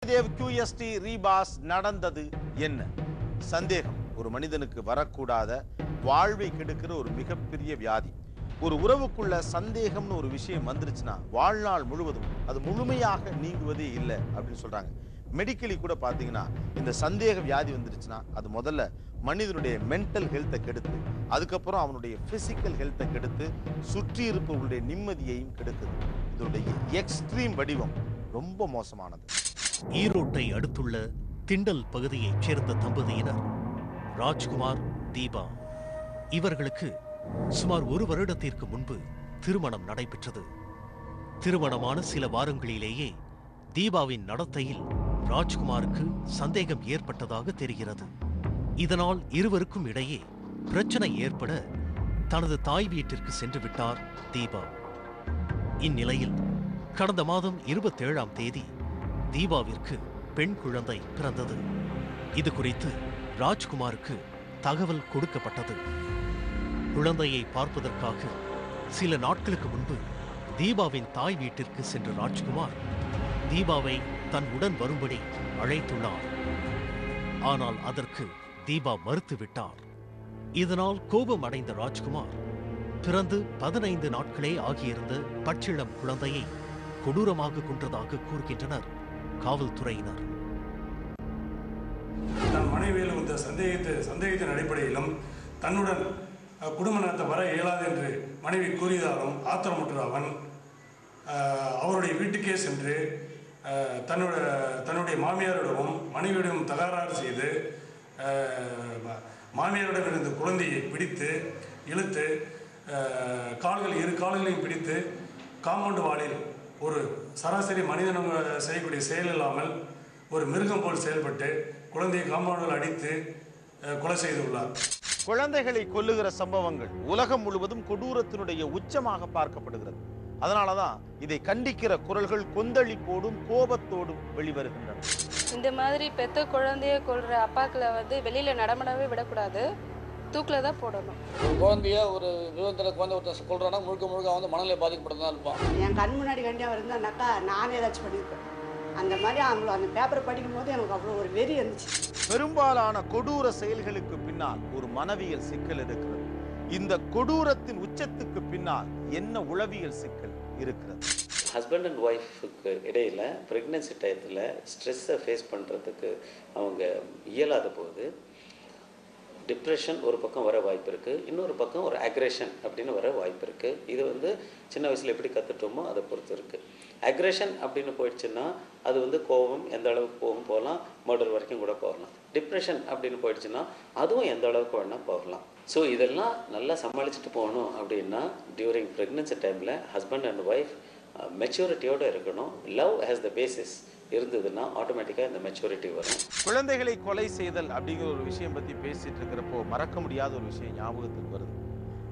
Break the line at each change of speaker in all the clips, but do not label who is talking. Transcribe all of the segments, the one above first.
Jayadev QST ரீபாஸ் நடந்தது என்ன? சந்தேகம் ஒரு மனிதனுக்கு வரக்கூடாத, வாழ்வை கெடுக்கிற ஒரு மிகப்பெரிய வியாதி. ஒரு உறவுக்குள்ள சந்தேகம்னு ஒரு விஷயம் வந்துருச்சுன்னா வாழ்நாள் முழுவதும் அது முழுமையாக நீங்குவதே இல்லை அப்படின்னு சொல்றாங்க. மெடிக்கலி கூட பாத்தீங்கன்னா இந்த சந்தேக வியாதி வந்துருச்சுன்னா அது முதல்ல மனிதனுடைய மென்டல் ஹெல்த்தை கெடுத்து, அதுக்கப்புறம் அவனுடைய பிசிக்கல் ஹெல்த்தை கெடுத்து, சுற்றி இருப்பவர்களுடைய நிம்மதியையும் கெடுக்குது. இதனுடைய எக்ஸ்ட்ரீம் வடிவம் ரொம்ப மோசமானது.
ஈரோட்டை அடுத்துள்ள திண்டல் பகுதியைச் சேர்ந்த தம்பதியினர் ராஜ்குமார், தீபா. இவர்களுக்கு சுமார் 1 வருடத்திற்கு முன்பு திருமணம் நடைபெற்றது. திருமணமான சில வாரங்களிலேயே தீபாவின் நடத்தையில் ராஜ்குமாருக்கு சந்தேகம் ஏற்பட்டதாக தெரிகிறது. இதனால் இருவருக்கும் இடையே பிரச்சனை ஏற்பட தனது தாய் வீட்டிற்கு சென்று விட்டார் தீபா. இந்நிலையில் கடந்த மாதம் 27ஆம் தேதி தீபாவிற்கு பெண் குழந்தை பிறந்தது. இது குறித்து ராஜ்குமாருக்கு தகவல் கொடுக்கப்பட்டது. குழந்தையை பார்ப்பதற்காக சில நாட்களுக்கு முன்பு தீபாவின் தாய் வீட்டிற்கு சென்ற ராஜ்குமார் தீபாவை தன் உடன் வரும்படி அழைத்துள்ளார். ஆனால் அதற்கு தீபா மறுத்துவிட்டார். இதனால் கோபம் அடைந்த ராஜ்குமார் பிறந்து 15 நாட்களே ஆகியிருந்த பச்சிளம் குழந்தையை கொடூரமாக கொன்றதாக கூறுகின்றனர் காவல்துறையினர்.
தன் மனைவியில் இந்த சந்தேகத்தின் அடிப்படையிலும் தன்னுடன் குடும்ப நடத்த வர இயலாது என்று மனைவி கூறியதாலும் ஆத்திரமுற்ற அவன் அவருடைய வீட்டுக்கே சென்று தன்னுடைய மாமியாரிடமும் மனைவியிடம் தகராறு செய்து மாமியாரிடமிருந்து குழந்தையை பிடித்து இழுத்து இரு கால்களையும் பிடித்து காம்பவுண்டு வாலில் ஒரு சராசரி மனிதனம் செய்யக்கூடிய செயல் இல்லாமல் ஒரு மிருகம் போல் செயல்பட்டு குழந்தையை காம்பவுண்டில் அடித்து கொலை செய்துள்ளார்.
குழந்தைகளை கொல்லுகிற சம்பவங்கள் உலகம் முழுவதும் கொடூரத்தினுடைய உச்சமாக பார்க்கப்படுகிறது. அதனாலதான் இதை கண்டிக்கிற குரல்கள் கொந்தளிப்போடும் கோபத்தோடும் வெளிவருகின்றன.
இந்த மாதிரி பெத்த குழந்தைய கொல்ற அப்பாக்களை வெளியில நடமாடவே விடக்கூடாது, தூக்கில தான் போடணும்.
குழந்தைய ஒரு விரோதத்தில் குழந்தை ஒருத்தர் கொள்றானா முழுக்க மனநிலை பாதிக்கப்பட்டதான் இருப்பான்.
என் கண் முன்னாடி கண்டியாக இருந்தாக்கா நானே ஏதாச்சும் பண்ணியிருப்பேன். அந்த மாதிரி அவங்கள அந்த பேப்பரை படிக்கும் போது எனக்கு அவ்வளோ ஒரு வெறி இருந்துச்சு.
பெரும்பாலான கொடூர செயல்களுக்கு பின்னால் ஒரு மனவியல் சிக்கல் இருக்கிறது. இந்த கொடூரத்தின் உச்சத்துக்கு பின்னால் என்ன உளவியல் சிக்கல் இருக்கிறது?
ஹஸ்பண்ட் அண்ட் ஒய்ஃபுக்கு இடையில் ப்ரெக்னென்சி டயத்தில் ஸ்ட்ரெஸ்ஸை ஃபேஸ் பண்ணுறதுக்கு அவங்க இயலாத போது டிப்ரெஷன் ஒரு பக்கம் வர வாய்ப்பு இருக்குது, இன்னொரு பக்கம் ஒரு அக்ரெஷன் அப்படின்னு வர வாய்ப்பு இருக்குது. இது சின்ன வயசில் எப்படி கற்றுட்டோமோ அதை பொறுத்து இருக்குது. அக்ரெஷன் அப்படின்னு போயிடுச்சுன்னா அது கோபம் எந்த அளவுக்கு போகலாம், மர்டர் வரைக்கும் கூட போகலாம். டிப்ரெஷன் அப்படின்னு போயிடுச்சுன்னா அதுவும் எந்த அளவுக்கு வேணால் போகலாம். ஸோ இதெல்லாம் நல்லா சமாளிச்சுட்டு போகணும் அப்படின்னா டியூரிங் ப்ரெக்னென்சி டைமில் ஹஸ்பண்ட் அண்ட் ஒய்ஃப் மெச்சூரிட்டியோடு இருக்கணும். லவ் ஹேஸ் த பேசிஸ் இருந்ததுன்னா ஆட்டோமேட்டிக்காக இந்த மெச்சூரிட்டி வரும்.
குழந்தைகளை கொலை செய்தல் அப்படிங்கிற ஒரு விஷயம் பற்றி பேசிட்டு இருக்கிறப்போ மறக்க முடியாத ஒரு விஷயம் ஞாபகத்துக்கு வருது.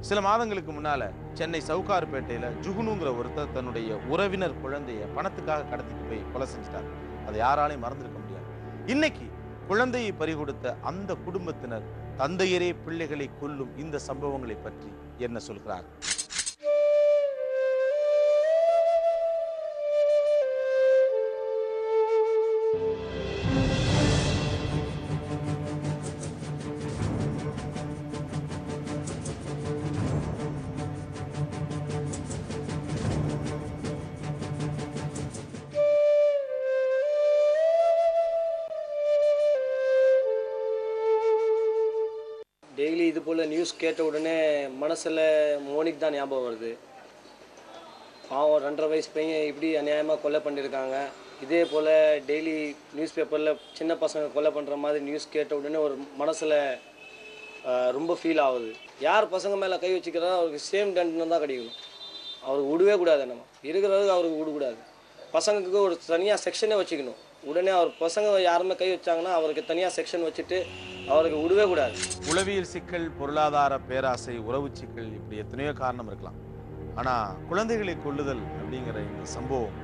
சில மாதங்களுக்கு முன்னால சென்னை சவுகார்பேட்டையில் ஜுகுனுங்கிற ஒருத்தர் தன்னுடைய உறவினர் குழந்தைய பணத்துக்காக கடத்திட்டு போய் கொலை செஞ்சிட்டார். அதை யாராலையும் மறந்துருக்க முடியாது. இன்னைக்கு குழந்தையை பறிகொடுத்த அந்த குடும்பத்தினர் தந்தையரே பிள்ளைகளை கொல்லும் இந்த சம்பவங்களை பற்றி என்ன சொல்கிறார்?
டெய்லி இது போல் நியூஸ் கேட்ட உடனே மனசில் மோனிக்கு தான் ஞாபகம் வருது. பாவம் 2.5 வயசு பையன் இப்படி அநியாயமாக கொலை பண்ணியிருக்காங்க. இதே போல் டெய்லி நியூஸ் பேப்பரில் சின்ன பசங்க கொலை பண்ணுற மாதிரி நியூஸ் கேட்ட உடனே ஒரு மனசில் ரொம்ப ஃபீல் ஆகுது. யார் பசங்க மேலே கை வச்சுக்கிறதோ அவருக்கு சேம் தண்டனை தான் கிடைக்கணும். அவருக்கு விடவே கூடாது. நம்ம இருக்கிறதுக்கு அவருக்கு விடக்கூடாது. பசங்களுக்கு ஒரு தனியாக செக்ஷனே வச்சுக்கணும். உடனே அவர் பசங்க யாருமே கை வச்சாங்கன்னா அவருக்கு தனியாக செக்ஷன் வச்சுட்டு அவருக்கு விடவே கூடாது.
உளவியல் சிக்கல், பொருளாதார பேராசை, உறவு சிக்கல், இப்படி எத்தனையோ காரணம் இருக்கலாம். ஆனால் குழந்தைகளை கொல்லுதல் அப்படிங்கிற இந்த சம்பவம்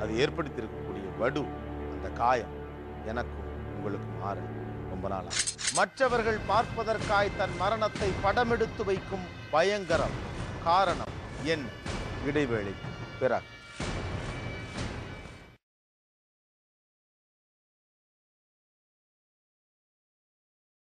அது ஏற்படுத்தியிருக்கக்கூடிய வடு, அந்த காயம் எனக்கும் உங்களுக்கும் மாற ரொம்ப நாளா. மற்றவர்கள் பார்ப்பதற்காய் தன் மரணத்தை படமெடுத்து வைக்கும் பயங்கரம். காரணம் என்ன? இடைவேளை பிறகு